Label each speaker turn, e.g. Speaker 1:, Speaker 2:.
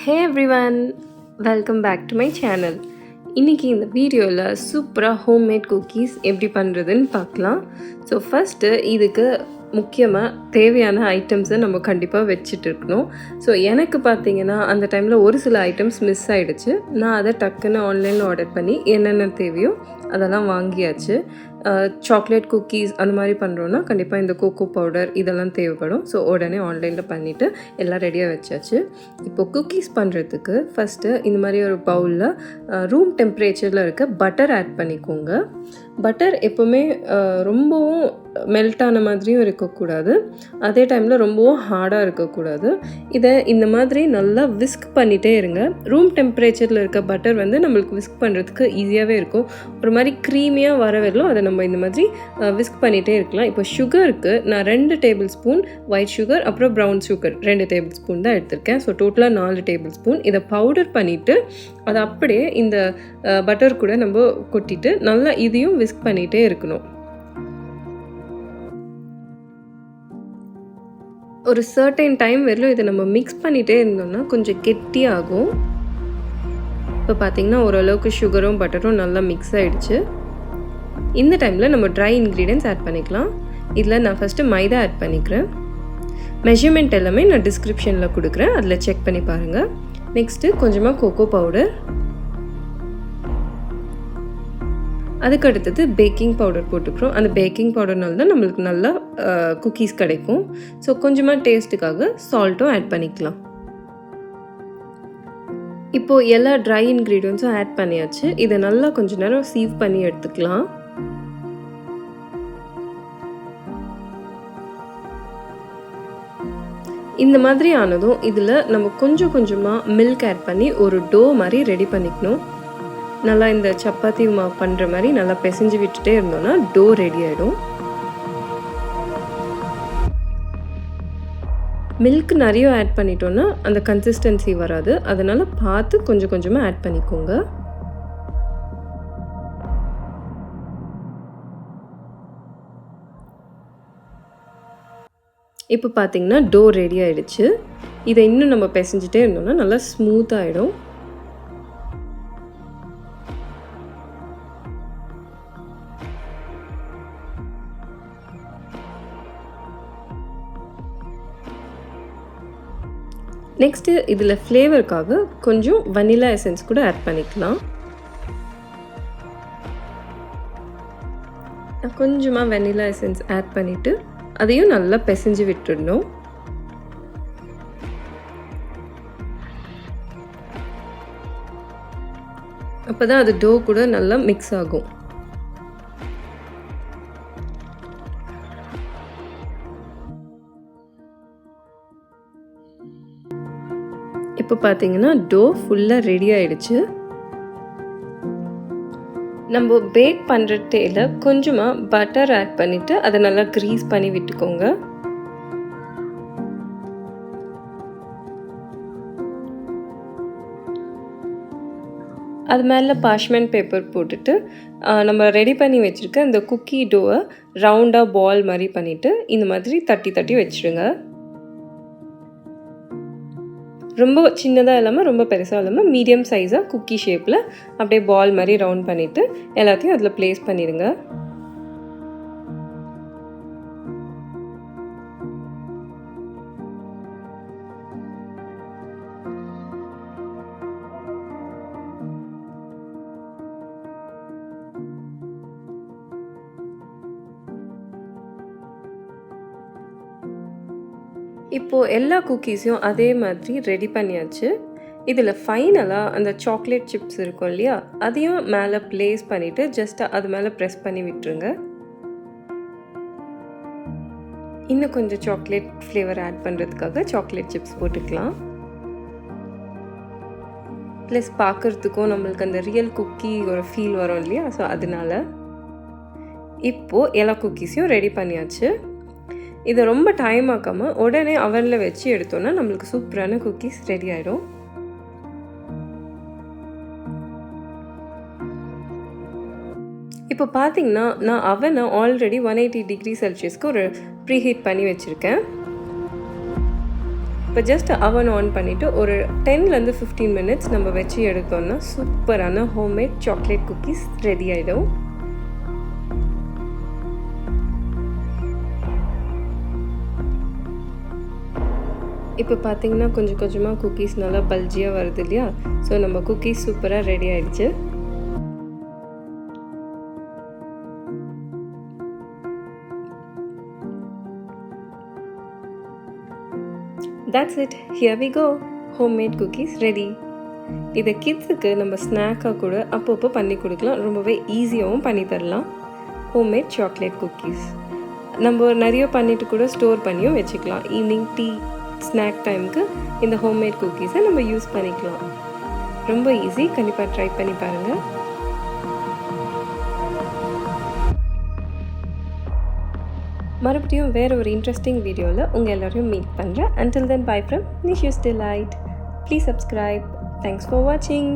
Speaker 1: Hey everyone, welcome back to my channel. இன்னைக்கு இந்த வீடியோவில் சூப்பராக ஹோம்மேட் குக்கீஸ் எப்படி பண்ணுறதுன்னு பார்க்கலாம். ஸோ ஃபஸ்ட்டு இதுக்கு முக்கியமாக தேவையான ஐட்டம்ஸை நம்ம கண்டிப்பாக வச்சுட்டு இருக்கணும். ஸோ எனக்கு பார்த்தீங்கன்னா அந்த டைமில் ஒரு சில ஐட்டம்ஸ் மிஸ் ஆகிடுச்சு. நான் அதை டக்குன்னு ஆன்லைனில் ஆர்டர் பண்ணி என்னென்ன தேவையோ அதெல்லாம் வாங்கியாச்சு. சாக்லேட் குக்கீஸ் அந்த மாதிரி பண்ணுறோன்னா கண்டிப்பாக இந்த கோகோ பவுடர் இதெல்லாம் தேவைப்படும். ஸோ உடனே ஆன்லைனில் பண்ணிவிட்டு எல்லாம் ரெடியாக வச்சாச்சு. இப்போது குக்கீஸ் பண்ணுறதுக்கு ஃபஸ்ட்டு இந்த மாதிரி ஒரு பவுலில் ரூம் டெம்பரேச்சரில் இருக்க பட்டர் ஆட் பண்ணிக்கோங்க. பட்டர் எப்போவுமே ரொம்பவும் மெல்ட் ஆன மாதிரியும் இருக்கக்கூடாது, அதே டைமில் ரொம்பவும் ஹார்டாக இருக்கக்கூடாது. இதை இந்த மாதிரி நல்லா விஸ்க் பண்ணிகிட்டே இருங்க. ரூம் டெம்பரேச்சரில் இருக்க பட்டர் வந்து நம்மளுக்கு விஸ்க் பண்ணுறதுக்கு ஈஸியாகவே இருக்கும். ஒரு மாதிரி க்ரீமியாக வர வரலும் அதை நம்ம இந்த மாதிரி விஸ்க் பண்ணிகிட்டே இருக்கலாம். இப்போ சுகருக்கு நான் 2 டேபிள் ஸ்பூன் ஒயிட் சுகர் அப்புறம் ப்ரௌன் சுகர் 2 டேபிள் ஸ்பூன் தான் எடுத்திருக்கேன். ஸோ டோட்டலாக 4 டேபிள் ஸ்பூன். இதை பவுடர் பண்ணிவிட்டு அதை அப்படியே இந்த பட்டர் கூட நம்ம கொட்டிட்டு நல்லா இதையும் விஸ்க் பண்ணிகிட்டே இருக்கணும். ஒரு சர்டைன் டைம் வரலும் இதை நம்ம மிக்ஸ் பண்ணிகிட்டே இருந்தோம்னா கொஞ்சம் கெட்டியாகும். இப்போ பார்த்திங்கன்னா ஓரளவுக்கு சுகரும் பட்டரும் நல்லா மிக்ஸ் ஆகிடுச்சு. இந்த டைமில் நம்ம ட்ரை இன்க்ரீடியன்ட்ஸ் ஆட் பண்ணிக்கலாம். இதில் நான் ஃபஸ்ட்டு மைதா ஆட் பண்ணிக்கிறேன். மெஷர்மெண்ட் எல்லாமே நான் டிஸ்கிரிப்ஷனில் கொடுக்குறேன், அதில் செக் பண்ணி பாருங்கள். நெக்ஸ்ட்டு கொஞ்சமாக கோகோ பவுடர், அதுக்கு அடுத்தது பேக்கிங் பவுடர் போட்டுக்கிறோம். அந்த பேக்கிங் பவுடர்னால தான் நம்மளுக்கு நல்லா குக்கீஸ் கிடைக்கும். ஸோ கொஞ்சமாக டேஸ்ட்டுக்காக சால்ட்டும் ஆட் பண்ணிக்கலாம். இப்போது எல்லா ட்ரை இன்க்ரீடியன்ட்ஸும் ஆட் பண்ணியாச்சு. இதை நல்லா கொஞ்சம் நேரம் சீவ் பண்ணி எடுத்துக்கலாம். இந்த மாதிரி ஆனதும் இதில் நம்ம கொஞ்சம் கொஞ்சமாக மில்க் ஆட் பண்ணி ஒரு டோ மாதிரி ரெடி பண்ணிக்கணும். நல்லா இந்த சப்பாத்தி மாவு பண்ணுற மாதிரி நல்லா பிசைஞ்சு விட்டுட்டே இருந்தோம்னா டோ ரெடி ஆகிடும். மில்க் நிறைய ஆட் பண்ணிட்டோன்னா அந்த கன்சிஸ்டன்சி வராது, அதனால் பார்த்து கொஞ்சம் கொஞ்சமாக ஆட் பண்ணிக்கோங்க. இப்போ பார்த்திங்கன்னா டோ ரெடி ஆகிடுச்சு. இதை இன்னும் நம்ம பிசைஞ்சிட்டே இருந்தோம்னா நல்லா ஸ்மூத் ஆகிடும். நெக்ஸ்ட்டு இதில் ஃப்ளேவருக்காக கொஞ்சம் வனிலா எசன்ஸ் கூட ஆட் பண்ணிக்கலாம். கொஞ்சமாக வெனிலா எசன்ஸ் ஆட் பண்ணிவிட்டு அதையும் நல்லா பிசைஞ்சு விட்டுடணும். அப்போ தான் அது டோ கூட நல்லா மிக்ஸ் ஆகும். இப்போ பார்த்தீங்கன்னா டோ ஃபுல்லாக ரெடி ஆகிடுச்சு. நம்ம பேக் பண்ணுற டேல கொஞ்சமாக பட்டர் ஆட் பண்ணிவிட்டு அதை நல்லா க்ரீஸ் பண்ணி விட்டுக்கோங்க. அது மேலே பார்ச்மெண்ட் பேப்பர் போட்டுட்டு நம்ம ரெடி பண்ணி வச்சுருக்க இந்த குக்கி டோவை ரவுண்டாக பால் மாதிரி பண்ணிவிட்டு இந்த மாதிரி தட்டி தட்டி வச்சுடுங்க. ரொம்ப சின்னதாக இல்லாமல் ரொம்ப பெருசாக இல்லாமல் மீடியம் சைஸாக குக்கி ஷேப்பில் அப்படியே பால் மாதிரி ரவுண்ட் பண்ணிவிட்டு எல்லாத்தையும் அதில் ப்ளேஸ் பண்ணிடுங்க. இப்போது எல்லா குக்கீஸையும் அதே மாதிரி ரெடி பண்ணியாச்சு. இதில் ஃபைனலாக அந்த சாக்லேட் சிப்ஸ் இருக்கும் இல்லையா, அதையும் மேலே ப்ளேஸ் பண்ணிவிட்டு ஜஸ்ட் அது மேலே ப்ரெஸ் பண்ணி விட்டுருங்க. இன்னும் கொஞ்சம் சாக்லேட் ஃப்ளேவர் ஆட் பண்ணுறதுக்காக சாக்லேட் சிப்ஸ் போட்டுக்கலாம். ப்ளஸ் பார்க்குறதுக்கும் நம்மளுக்கு அந்த ரியல் குக்கி ஒரு ஃபீல் வரும் இல்லையா, ஸோ அதனால இப்போது எல்லா குக்கீஸையும் ரெடி பண்ணியாச்சு. இதை ரொம்ப டைம் ஆக்காமல் உடனே அவனில் வச்சு எடுத்தோன்னா நம்மளுக்கு சூப்பரான குக்கீஸ் ரெடி ஆகிடும். இப்போ பார்த்தீங்கன்னா நான் அவனை ஆல்ரெடி 180 டிகிரி செல்சியஸ்க்கு ஒரு ப்ரீஹீட் பண்ணி வச்சுருக்கேன். இப்போ ஜஸ்ட் அவன் ஆன் பண்ணிவிட்டு ஒரு 10 to 15 minutes நம்ம வச்சு எடுத்தோம்னா சூப்பரான ஹோம்மேட் சாக்லேட் குக்கீஸ் ரெடி ஆகிடும். இப்போ பார்த்தீங்கன்னா கொஞ்சம் கொஞ்சமாக குக்கீஸ் நல்லா பல்ஜியாக வருது இல்லையா? ஸோ நம்ம குக்கீஸ் சூப்பராக ரெடி ஆகிடுச்சு. That's it. Here we go. Homemade cookies ready. இதை கிட்ஸுக்கு நம்ம ஸ்நாக்காக கூட அப்பப்போ பண்ணி கொடுக்கலாம். ரொம்பவே ஈஸியாகவும் பண்ணி தரலாம். ஹோம்மேட் சாக்லேட் குக்கீஸ் நம்ம நிறைய பண்ணிட்டு கூட ஸ்டோர் பண்ணியும் வச்சுக்கலாம். ஈவினிங் டீ ஸ்நாக் டைமுக்கு இந்த ஹோம்மேட் குக்கீஸை நம்ம யூஸ் பண்ணிக்கலாம். ரொம்ப ஈஸி. கண்டிப்பாக ட்ரை பண்ணி பாருங்கள். மறுபடியும் வேறு ஒரு இன்ட்ரெஸ்டிங் வீடியோவில் உங்கள் எல்லோரையும் மீட் பண்ணுறேன். Until then, bye from Nishu's Delight. Please subscribe. Thanks for watching.